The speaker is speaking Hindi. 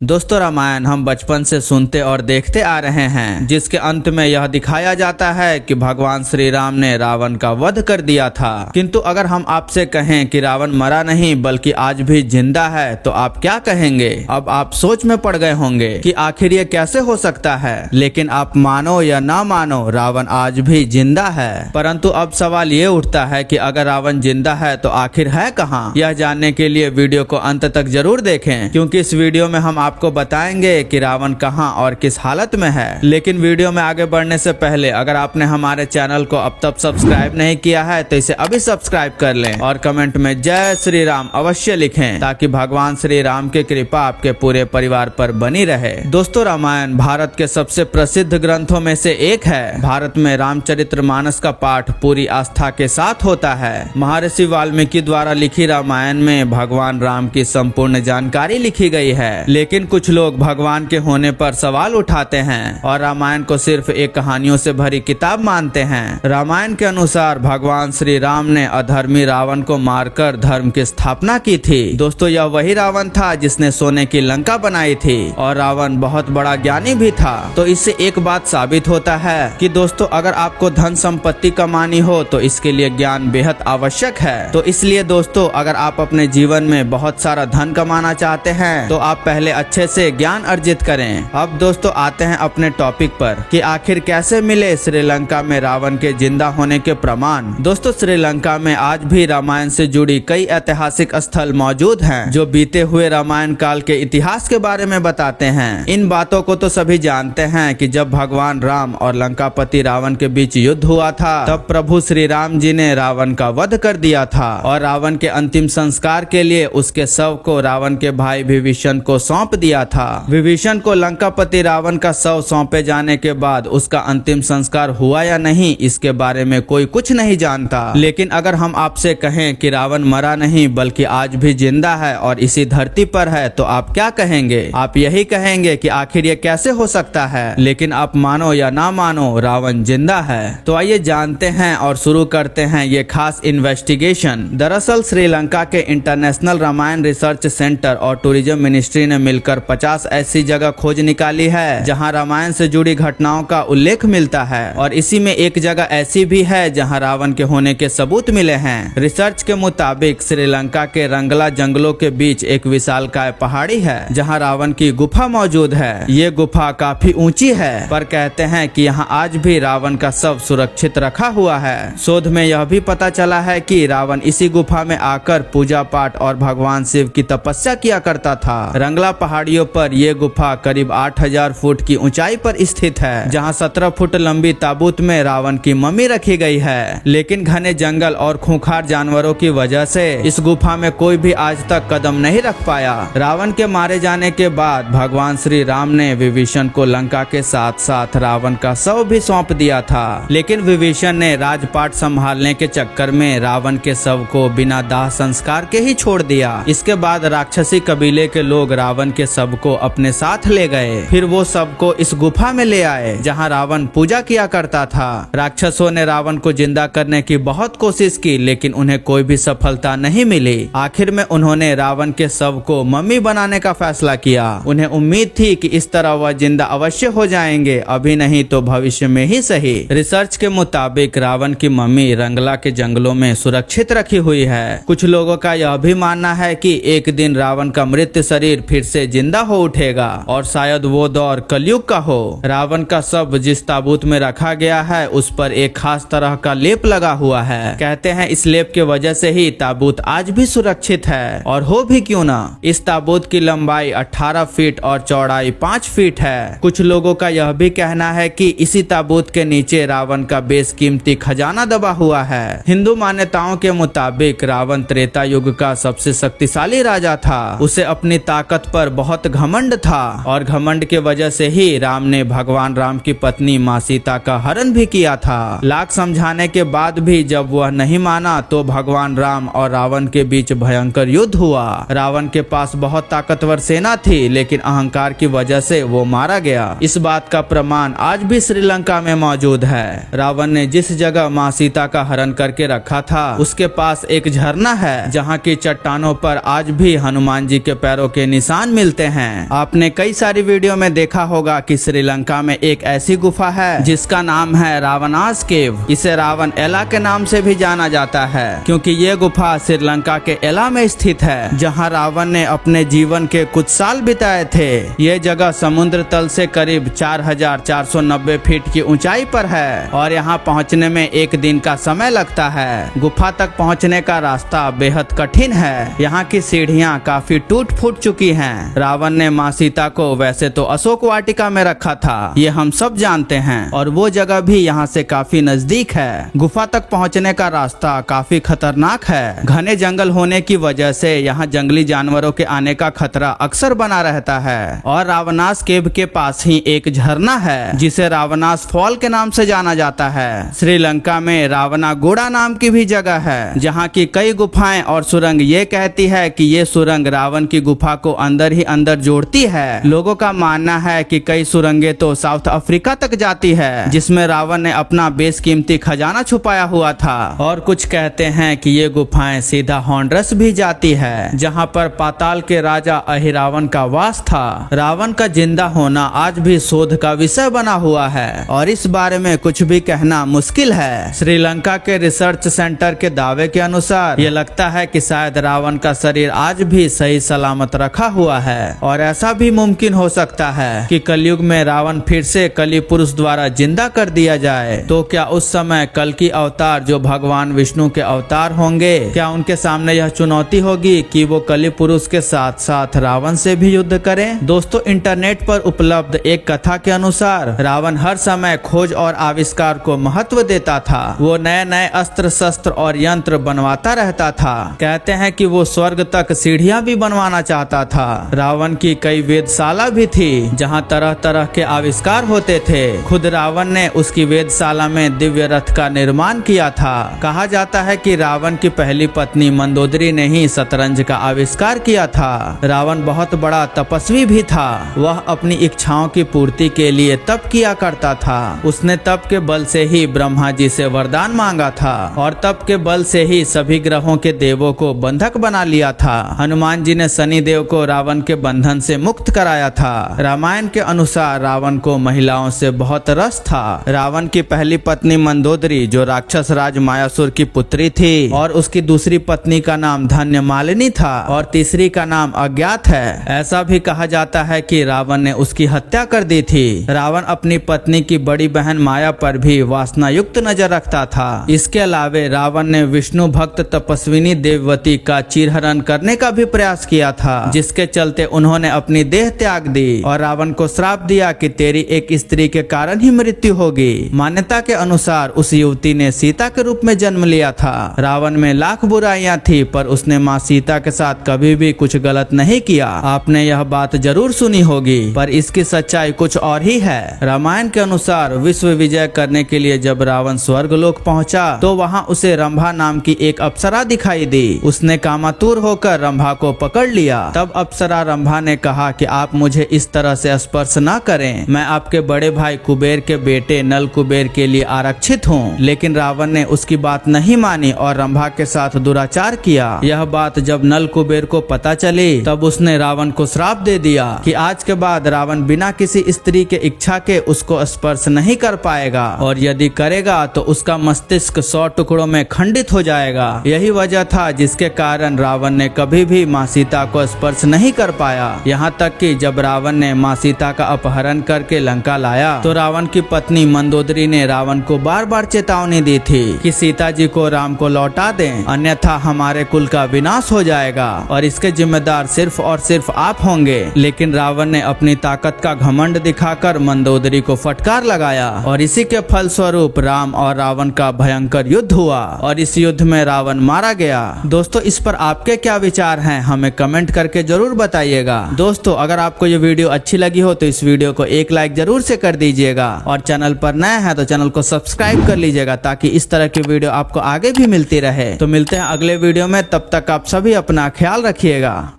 दोस्तों, रामायण हम बचपन से सुनते और देखते आ रहे हैं, जिसके अंत में यह दिखाया जाता है कि भगवान श्री राम ने रावण का वध कर दिया था। किंतु अगर हम आपसे कहें कि रावण मरा नहीं बल्कि आज भी जिंदा है तो आप क्या कहेंगे? अब आप सोच में पड़ गए होंगे कि आखिर ये कैसे हो सकता है। लेकिन आप मानो या ना मानो, रावण आज भी जिंदा है। परंतु अब सवाल ये उठता है कि अगर रावण जिंदा है तो आखिर है कहाँ? यह जानने के लिए वीडियो को अंत तक जरूर देखें, क्योंकि इस वीडियो में हम आपको बताएंगे कि रावण कहां और किस हालत में है। लेकिन वीडियो में आगे बढ़ने से पहले अगर आपने हमारे चैनल को अब तक सब्सक्राइब नहीं किया है तो इसे अभी सब्सक्राइब कर लें और कमेंट में जय श्री राम अवश्य लिखें, ताकि भगवान श्री राम की कृपा आपके पूरे परिवार पर बनी रहे। दोस्तों, रामायण भारत के सबसे प्रसिद्ध ग्रंथों में से एक है। भारत में रामचरितमानस का पाठ पूरी आस्था के साथ होता है। महर्षि वाल्मीकि द्वारा लिखी रामायण में भगवान राम की संपूर्ण जानकारी लिखी गई है। लेकिन कुछ लोग भगवान के होने पर सवाल उठाते हैं और रामायण को सिर्फ एक कहानियों से भरी किताब मानते हैं। रामायण के अनुसार भगवान श्री राम ने अधर्मी रावण को मारकर धर्म की स्थापना की थी। दोस्तों, यह वही रावण था जिसने सोने की लंका बनाई थी और रावण बहुत बड़ा ज्ञानी भी था। तो इससे एक बात साबित होता है कि दोस्तों, अगर आपको धन संपत्ति कमानी हो तो इसके लिए ज्ञान बेहद आवश्यक है। तो इसलिए दोस्तों, अगर आप अपने जीवन में बहुत सारा धन कमाना चाहते हैं तो आप पहले अच्छे से ज्ञान अर्जित करें। अब दोस्तों आते हैं अपने टॉपिक पर कि आखिर कैसे मिले श्रीलंका में रावण के जिंदा होने के प्रमाण। दोस्तों, श्रीलंका में आज भी रामायण से जुड़ी कई ऐतिहासिक स्थल मौजूद हैं, जो बीते हुए रामायण काल के इतिहास के बारे में बताते हैं। इन बातों को तो सभी जानते हैं कि जब भगवान राम और लंकापति रावण के बीच युद्ध हुआ था, तब प्रभु श्री राम जी ने रावण का वध कर दिया था और रावण के अंतिम संस्कार के लिए उसके शव को रावण के भाई विभीषण को सौंप दिया था। विभीषण को लंकापति रावण का शव सौंपे जाने के बाद उसका अंतिम संस्कार हुआ या नहीं, इसके बारे में कोई कुछ नहीं जानता। लेकिन अगर हम आपसे कहें कि रावण मरा नहीं बल्कि आज भी जिंदा है और इसी धरती पर है, तो आप क्या कहेंगे? आप यही कहेंगे कि आखिर ये कैसे हो सकता है। लेकिन आप मानो या ना मानो, रावण जिंदा है। तो आइए जानते हैं और शुरू करते हैं ये खास इन्वेस्टिगेशन। दरअसल श्रीलंका के इंटरनेशनल रामायण रिसर्च सेंटर और टूरिज्म मिनिस्ट्री ने मिलकर 50 ऐसी जगह खोज निकाली है जहां रामायण से जुड़ी घटनाओं का उल्लेख मिलता है, और इसी में एक जगह ऐसी भी है जहां रावण के होने के सबूत मिले हैं। रिसर्च के मुताबिक श्रीलंका के रंगला जंगलों के बीच एक विशालकाय पहाड़ी है जहां रावण की गुफा मौजूद है। ये गुफा काफी ऊंची है, पर कहते हैं कि यहाँ आज भी रावण का शव सुरक्षित रखा हुआ है। शोध में यह भी पता चला है कि रावण इसी गुफा में आकर पूजा पाठ और भगवान शिव की तपस्या किया करता था। रंगला पहाड़ियों पर यह गुफा करीब 8000 फुट की ऊंचाई पर स्थित है, जहां 17 फुट लंबी ताबूत में रावण की मम्मी रखी गई है। लेकिन घने जंगल और खूंखार जानवरों की वजह से इस गुफा में कोई भी आज तक कदम नहीं रख पाया। रावण के मारे जाने के बाद भगवान श्री राम ने विभीषण को लंका के साथ साथ रावण का शव भी सौंप दिया था। लेकिन विभीषण ने राजपाट संभालने के चक्कर में रावण के शव को बिना दाह संस्कार के ही छोड़ दिया। इसके बाद राक्षसी कबीले के लोग रावण के शव को अपने साथ ले गए। फिर वो शव को इस गुफा में ले आए जहां रावण पूजा किया करता था। राक्षसों ने रावण को जिंदा करने की बहुत कोशिश की, लेकिन उन्हें कोई भी सफलता नहीं मिली। आखिर में उन्होंने रावण के शव को मम्मी बनाने का फैसला किया। उन्हें उम्मीद थी कि इस तरह वह जिंदा अवश्य हो जाएंगे, अभी नहीं तो भविष्य में ही सही। रिसर्च के मुताबिक रावण की मम्मी रंगला के जंगलों में सुरक्षित रखी हुई है। कुछ लोगों का यह भी मानना है कि एक दिन रावण का मृत शरीर फिर से जिंदा हो उठेगा और शायद वो दौर कलयुग का हो। रावण का शव जिस ताबूत में रखा गया है उस पर एक खास तरह का लेप लगा हुआ है। कहते हैं इस लेप की वजह से ही ताबूत आज भी सुरक्षित है। और हो भी क्यों ना, इस ताबूत की लंबाई 18 फीट और चौड़ाई 5 फीट है। कुछ लोगों का यह भी कहना है कि इसी ताबूत के नीचे रावण का बेशकीमती खजाना दबा हुआ है। हिंदू मान्यताओं के मुताबिक रावण त्रेता युग का सबसे शक्तिशाली राजा था। उसे अपनी ताकत पर बहुत घमंड था और घमंड के वजह से ही राम ने भगवान राम की पत्नी माँ सीता का हरण भी किया था। लाख समझाने के बाद भी जब वह नहीं माना तो भगवान राम और रावण के बीच भयंकर युद्ध हुआ। रावण के पास बहुत ताकतवर सेना थी, लेकिन अहंकार की वजह से वो मारा गया। इस बात का प्रमाण आज भी श्रीलंका में मौजूद है। रावण ने जिस जगह माँ सीता का हरण करके रखा था उसके पास एक झरना है, जहाँ की चट्टानों पर आज भी हनुमान जी के पैरों के निशान मिलते मिलते हैं। आपने कई सारी वीडियो में देखा होगा कि श्रीलंका में एक ऐसी गुफा है जिसका नाम है रावणास केव। इसे रावण एला के नाम से भी जाना जाता है क्योंकि ये गुफा श्रीलंका के एला में स्थित है, जहाँ रावण ने अपने जीवन के कुछ साल बिताए थे। ये जगह समुद्र तल से करीब 4490 फीट की ऊंचाई पर है और यहाँ पहुँचने में एक दिन का समय लगता है। गुफा तक पहुँचने का रास्ता बेहद कठिन है। यहाँ की सीढ़ियाँ काफी टूट फूट चुकी हैं। रावण ने माँ सीता को वैसे तो अशोक वाटिका में रखा था, ये हम सब जानते हैं, और वो जगह भी यहाँ से काफी नजदीक है। गुफा तक पहुँचने का रास्ता काफी खतरनाक है। घने जंगल होने की वजह से यहाँ जंगली जानवरों के आने का खतरा अक्सर बना रहता है। और रावणास केव के पास ही एक झरना है जिसे रावणास फॉल के नाम से जाना जाता है। श्रीलंका में रावणागुड़ा नाम की भी जगह है जहाँ की कई गुफाएं और सुरंग ये कहती है कि ये सुरंग रावण की गुफा को अंदर ही अंदर जोड़ती है। लोगों का मानना है कि कई सुरंगें तो साउथ अफ्रीका तक जाती है जिसमें रावण ने अपना बेशकीमती खजाना छुपाया हुआ था। और कुछ कहते हैं कि ये गुफाएं सीधा हॉन्ड्रस भी जाती है जहां पर पाताल के राजा अहिरावण का वास था। रावण का जिंदा होना आज भी शोध का विषय बना हुआ है और इस बारे में कुछ भी कहना मुश्किल है। श्रीलंका के रिसर्च सेंटर के दावे के अनुसार ये लगता है कि शायद रावण का शरीर आज भी सही सलामत रखा हुआ है और ऐसा भी मुमकिन हो सकता है कि कलयुग में रावण फिर से कली पुरुष द्वारा जिंदा कर दिया जाए। तो क्या उस समय कल की अवतार जो भगवान विष्णु के अवतार होंगे, क्या उनके सामने यह चुनौती होगी कि वो कली पुरुष के साथ साथ रावण से भी युद्ध करें? दोस्तों, इंटरनेट पर उपलब्ध एक कथा के अनुसार रावण हर समय खोज और आविष्कार को महत्व देता था। वो नए नए अस्त्र शस्त्र और यंत्र बनवाता रहता था। कहते हैं कि वो स्वर्ग तक सीढ़ियां भी बनवाना चाहता था। रावण की कई वेधशाला भी थी जहां तरह तरह के आविष्कार होते थे। खुद रावण ने उसकी वेधशाला में दिव्य रथ का निर्माण किया था। कहा जाता है कि रावण की पहली पत्नी मंदोदरी ने ही शतरंज का आविष्कार किया था। रावण बहुत बड़ा तपस्वी भी था। वह अपनी इच्छाओं की पूर्ति के लिए तप किया करता था। उसने तप के बल से ही ब्रह्मा जी से वरदान मांगा था और तप के बल से ही सभी ग्रहों के देवों को बंधक बना लिया था। हनुमान जी ने शनि देव को रावण के बंधन से मुक्त कराया था। रामायण के अनुसार रावण को महिलाओं से बहुत रस था। रावण की पहली पत्नी मंदोदरी जो राक्षस राज मायासुर की पुत्री थी और उसकी दूसरी पत्नी का नाम धन्य मालिनी था और तीसरी का नाम अज्ञात है। ऐसा भी कहा जाता है कि रावण ने उसकी हत्या कर दी थी। रावण अपनी पत्नी की बड़ी बहन माया पर भी वासना युक्त नजर रखता था। इसके अलावे रावण ने विष्णु भक्त तपस्विनी देववती का चीरहरण करने का भी प्रयास किया था, जिसके चलते उन्होंने अपनी देह त्याग दी और रावण को श्राप दिया कि तेरी एक स्त्री के कारण ही मृत्यु होगी। मान्यता के अनुसार उस युवती ने सीता के रूप में जन्म लिया था। रावण में लाख बुराइयां थी पर उसने माँ सीता के साथ कभी भी कुछ गलत नहीं किया। आपने यह बात जरूर सुनी होगी पर इसकी सच्चाई कुछ और ही है। रामायण के अनुसार विश्व विजय करने के लिए जब रावण स्वर्गलोक पहुंचा तो वहां उसे रंभा नाम की एक अप्सरा दिखाई दी। उसने कामातुर होकर रंभा को पकड़ लिया। तब अप्सरा रंभा ने कहा कि आप मुझे इस तरह से स्पर्श न करें, मैं आपके बड़े भाई कुबेर के बेटे नल कुबेर के लिए आरक्षित हूँ। लेकिन रावण ने उसकी बात नहीं मानी और रंभा के साथ दुराचार किया। यह बात जब नल कुबेर को पता चली तब उसने रावण को श्राप दे दिया कि आज के बाद रावण बिना किसी स्त्री के इच्छा के उसको स्पर्श नहीं कर पाएगा और यदि करेगा तो उसका मस्तिष्क 100 टुकड़ों में खंडित हो जाएगा। यही वजह था जिसके कारण रावण ने कभी भी माँ सीता को स्पर्श नहीं कर पाया। यहाँ तक कि जब रावण ने माँ सीता का अपहरण करके लंका लाया तो रावण की पत्नी मंदोदरी ने रावण को बार बार चेतावनी दी थी कि सीता जी को राम को लौटा दें, अन्यथा हमारे कुल का विनाश हो जाएगा और इसके जिम्मेदार सिर्फ और सिर्फ आप होंगे। लेकिन रावण ने अपनी ताकत का घमंड दिखाकर मंदोदरी को फटकार लगाया और इसी के फलस्वरूप राम और रावण का भयंकर युद्ध हुआ और इस युद्ध में रावण मारा गया। दोस्तों, इस पर आपके क्या विचार हैं हमें कमेंट करके जरूर बताइएगा। दोस्तों, अगर आपको ये वीडियो अच्छी लगी हो तो इस वीडियो को एक लाइक जरूर से कर दीजिएगा और चैनल पर नए हैं तो चैनल को सब्सक्राइब कर लीजिएगा ताकि इस तरह की वीडियो आपको आगे भी मिलती रहे। तो मिलते हैं अगले वीडियो में, तब तक आप सभी अपना ख्याल रखिएगा।